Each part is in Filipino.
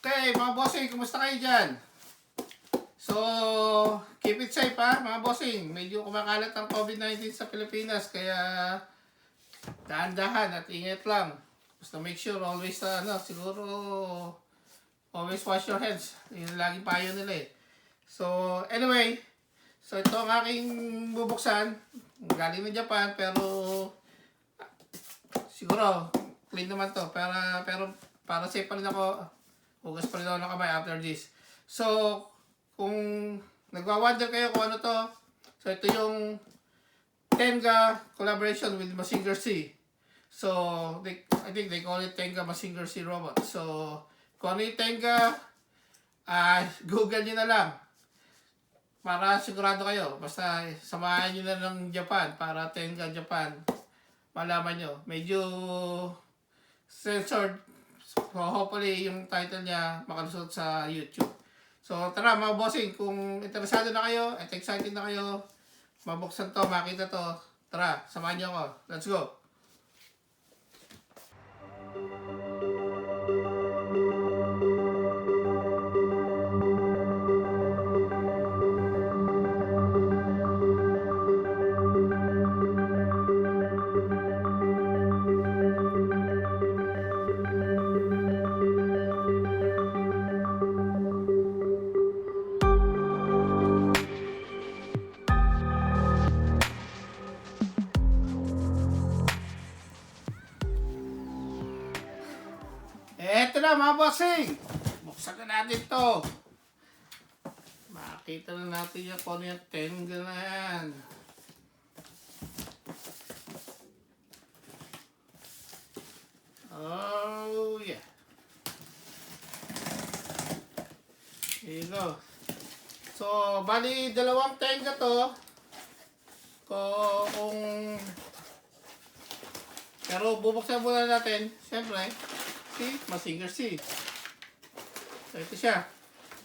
Okay, mga bossing, kumusta kayo dyan? So, keep it safe ha, mga bossing. Medyo kumakalat ang COVID-19 sa Pilipinas, kaya dahan-dahan at ingat lang. Basta make sure, always, siguro, always wash your hands. Yun ang laging payo nila eh. So, anyway, so ito ang aking bubuksan. Galing ng Japan, pero siguro, clean naman to. Pero para safe pa rin ako. Hugas pa rin ako ng kamay after this. So, kung nagwa-wonder kayo kung ano to, so ito yung TENGA collaboration with MazingerZ. So, I think they call it TENGA MazingerZ Robot. So, kung ano yung TENGA, Google nyo na lang. Para sigurado kayo. Basta samahan nyo na ng Japan para TENGA Japan. Malaman nyo. Medyo censored. So, hopefully, yung title niya makalusot sa YouTube. So, tara mga bossing, kung interesado na kayo at excited na kayo, mabuksan to, makita to, tara, samahan niyo ako. Let's go! Eto na mga bossing! Buksan na natin to. Makita na natin yung kung ano yung TENGA na yan. Oh yeah. Here you go. So, bali dalawang TENGA to. Pero bubuksan muna natin, siyempre, si MazingerZ. So, ito siya.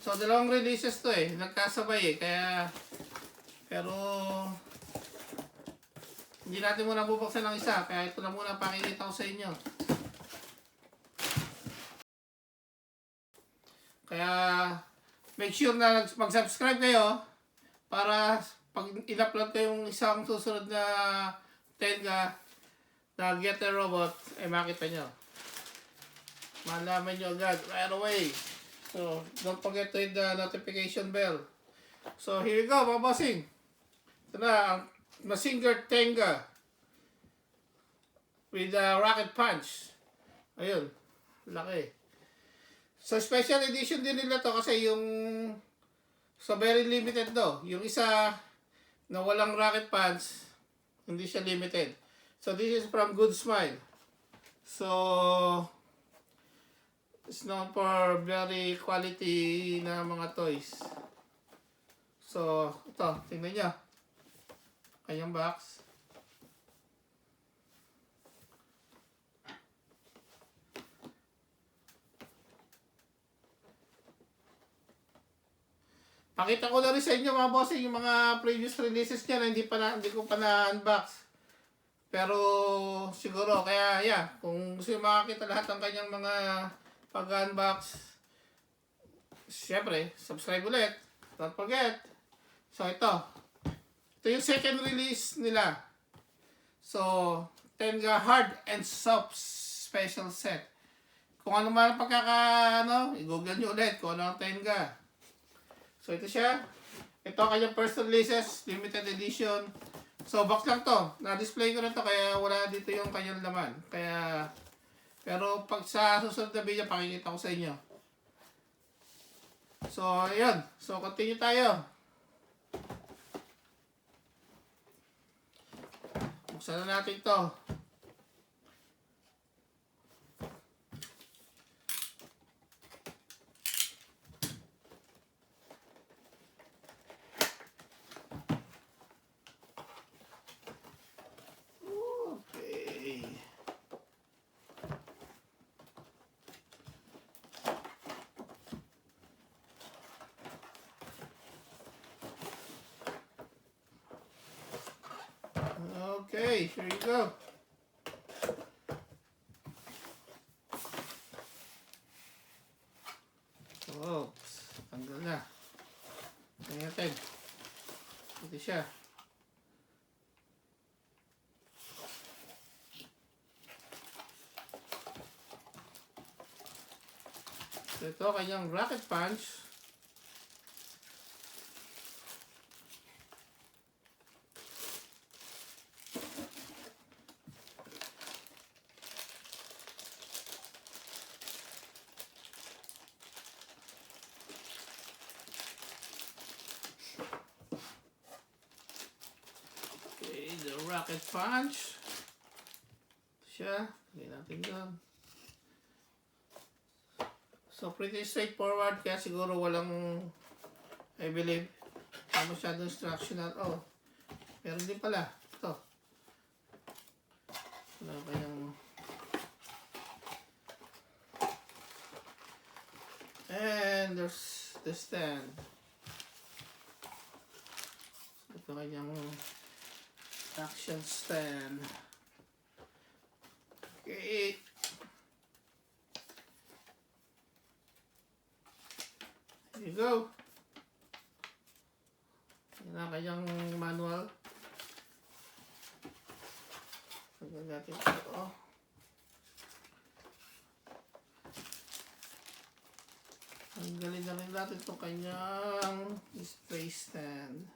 So, dalawang releases to eh. Nagkasabay eh. Pero, hindi natin muna bubuksan ng isa. Kaya ito na muna pakikita ko sa inyo. Kaya, make sure na mag-subscribe kayo para pag in-upload ko yung isang susunod na TENGA na Get the Robot, ay makita nyo. Malaman nyo agad right away. So, don't forget to hit the notification bell. So, here you go, mga bossing. Ito na, ang Mazinger TENGA with the Rocket Punch. Ayun, laki. So, special edition din nila to kasi yung so very limited to. Yung isa na walang Rocket Punch, hindi siya limited. So, this is from Good Smile. So, it's known for very quality na mga toys. So, ito, tingnan nyo. Kanyang box. Pakita ko na rin sa inyo mga bossing yung mga previous releases niya na hindi ko pa na-unbox. Pero siguro, kaya yeah, kung gusto yung makakita lahat ng kanyang mga pag-unbox, syempre, subscribe ulit. Don't forget. So, ito yung second release nila. So, TENGA Hard and Soft Special Set. Kung ano man i-google nyo ulit kung ano ang TENGA. So, ito siya. Ito ang kanyang first releases, limited edition. So, box lang to. Na-display ko na to, kaya wala dito yung kanyang laman. Pero pag sa susunod na video, pakikita ko sa inyo. So, ayun. So, continue tayo. Buksan na natin to. Okay, here you go. Oops. Tanggal na. Tingnan natin. Ito siya. So ito kanyang rocket punch. Rocket punch. Siya. Lagyan natin doon. So, pretty straightforward. Kaya siguro walang, I believe, masyadong instructional. Oh, meron din pala. Ito. Wala kayang... And there's the stand. Ito kanyang action stand. Okay. There you go. Yan ang kanyang manual. Pagod natin ito. Ang galing na rin natin itong kanyang display stand.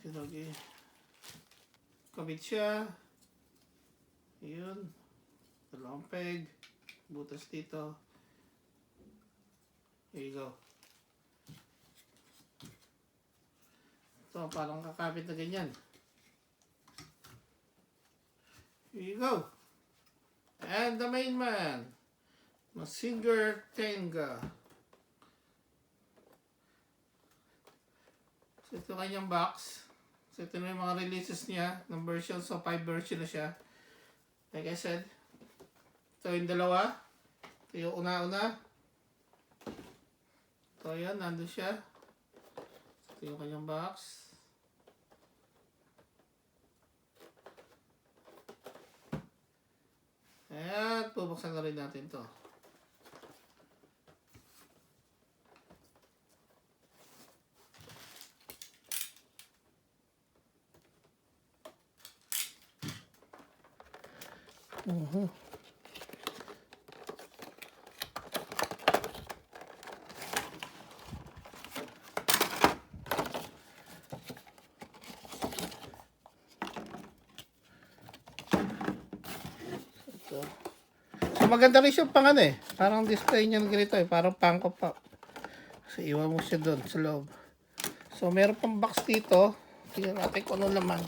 Okay. Kabit siya. Ayun. Dalawang peg. Butas dito. There you go. Ito, parang kakabit na ganyan. Here you go. And the main man. Mazinger TENGA. So, ito kanyang box. So, ito na yung mga releases niya ng version. So, 5 version na siya. Like I said, ito yung dalawa. Ito yung una-una. Ito yan, nandun siya. Ito yung kanyang box. At bubuksan na rin natin ito. So maganda rin siya pang ano eh. Parang display niya ganito eh. Parang pangko pa. So iwan mo siya doon sa loob. So meron pang box dito. Tingnan natin kung ano laman.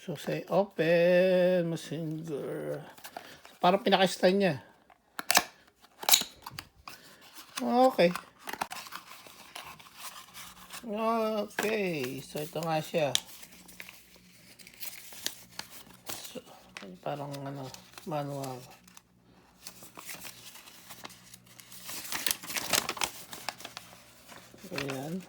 So, say open, Mazinger. So, parang pinaka-style niya. Okay. Okay. So, ito nga siya. So, parang ano, manual. Ayan.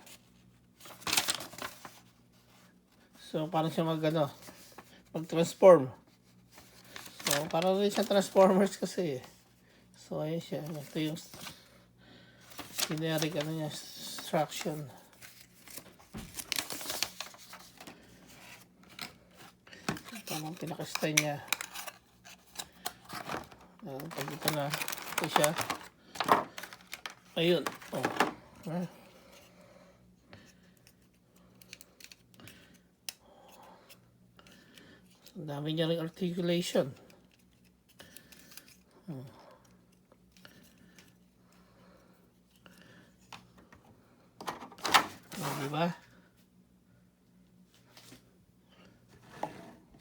So, parang siya mag-transform. So, parang rin siya Transformers kasi eh. So, ayun siya. Ito yung generic ano niya, instruction. Parang pinaka-style niya. Pag ito na, ito siya. Ayun. Oh. Ang dami niya ring articulation. Diba?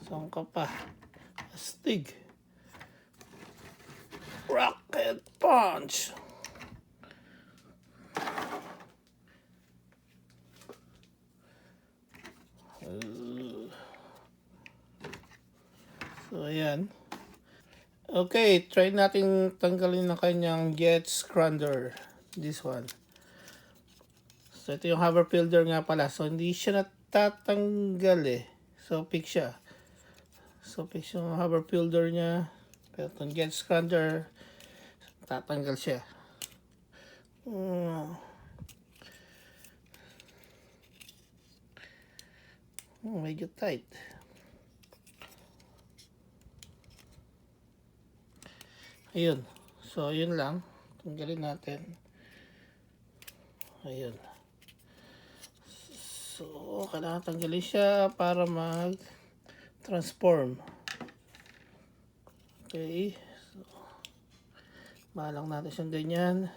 Saan ka pa? Astig. Rocket Punch. So, ayan. Okay, try natin tanggalin ang kanyang jet scrander. This one. So, ito yung hover filter nga pala. So, hindi siya natatanggal eh. So, pick siya. So, pick yung hover filter niya. Pero itong jet scrander, tatanggal siya. Medyo tight. Ayun. So, yun lang. Tanggalin natin. Ayun. So, kailangan tanggalin siya para mag-transform. Okay. So, balang natin siyang ganyan.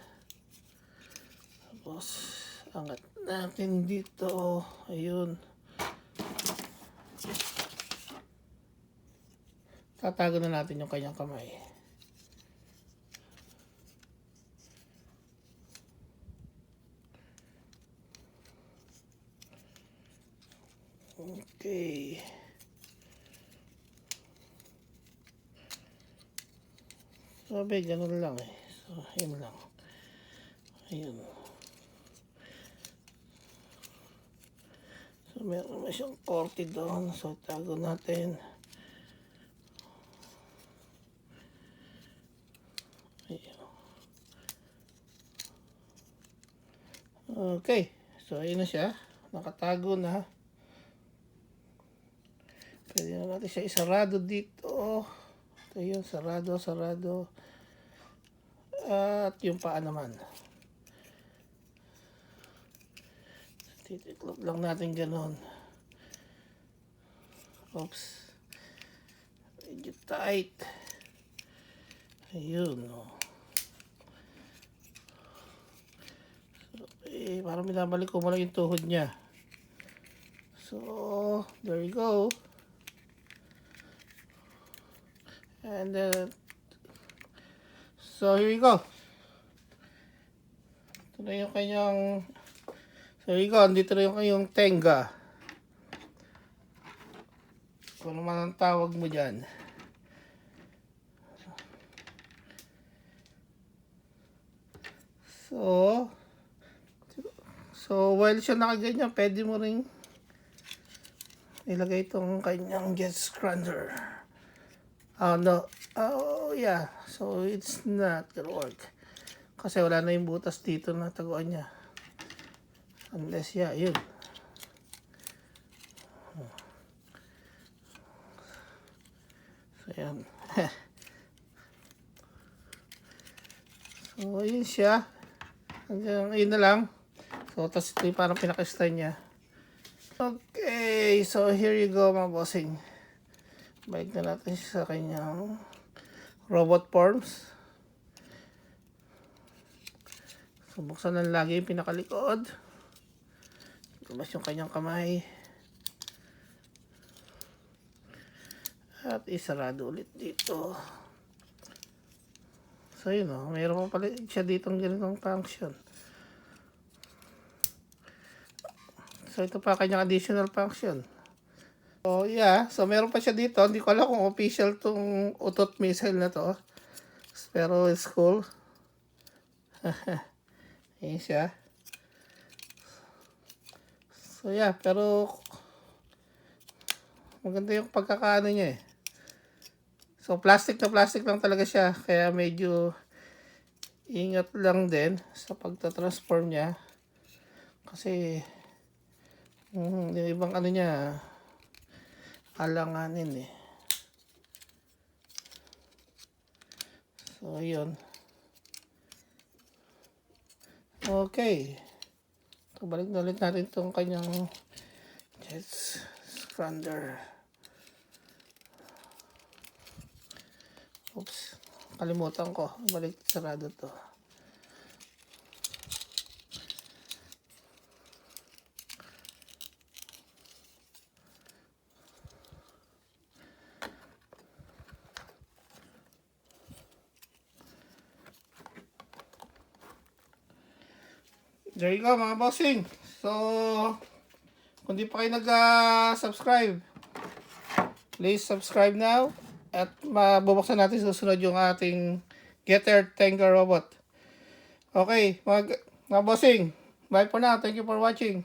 Tapos, angat natin dito. Ayun. Tatago na natin yung kanyang kamay. Okay. Sabi, ganun lang eh. So, yun lang. Ayun. So, meron naman siyang korte doon. So, tago natin. Okay. So, ayun na siya. Nakatago na. Pwede na natin siya isarado dito. Ito yun. Sarado. At yung paa naman. Titiklop lang natin ganon. Oops. Medyo tight. Ayun. Okay. Parang binabalik ko muna yung tuhod niya. So, there you go. And then, so here you go. Ito na yung kanyang, so here you go, dito na yung kanyang tenga. Kung naman ang tawag mo dyan. So while siya nakaganyan, pwede mo ring ilagay itong kanyang jet scrander. Oh no, oh yeah, so it's not gonna work. Kasi wala na yung butas dito na taguan niya. Unless, yeah, yun. So, yan. So, yun siya. Hanggang yun na lang. So, tapos ito yung parang pinaka-style niya. Okay, so here you go mga bossing. Balik na natin sa kanyang robot forms. So, buksan lang lagi yung pinakalikod. Labas yung kanyang kamay. At isarado ulit dito. So, yun o. Mayroon pa pala siya ditong ganitong function. So, ito pa kanyang additional function. So, yeah. So, meron pa siya dito. Hindi ko alam kung official tong utot missile na to. Pero, it's cool. Ayan siya. So, yeah. Pero, maganda yung pagkakaano niya eh. So, plastic na plastic lang talaga siya. Kaya medyo ingat lang din sa pagtatransform niya. Kasi, yung ibang ano niya, alanganin eh. So, yun. Okay. So, balik na ulit natin itong kanyang jet scrander. Oops. Kalimutan ko. Balik sarado to. there you go mga bossing. So, kung di pa kayo nag-subscribe, please subscribe now. At mabubuksan natin susunod yung ating Getter Tenga Robot. Okay, mga bossing. Bye for now. Thank you for watching.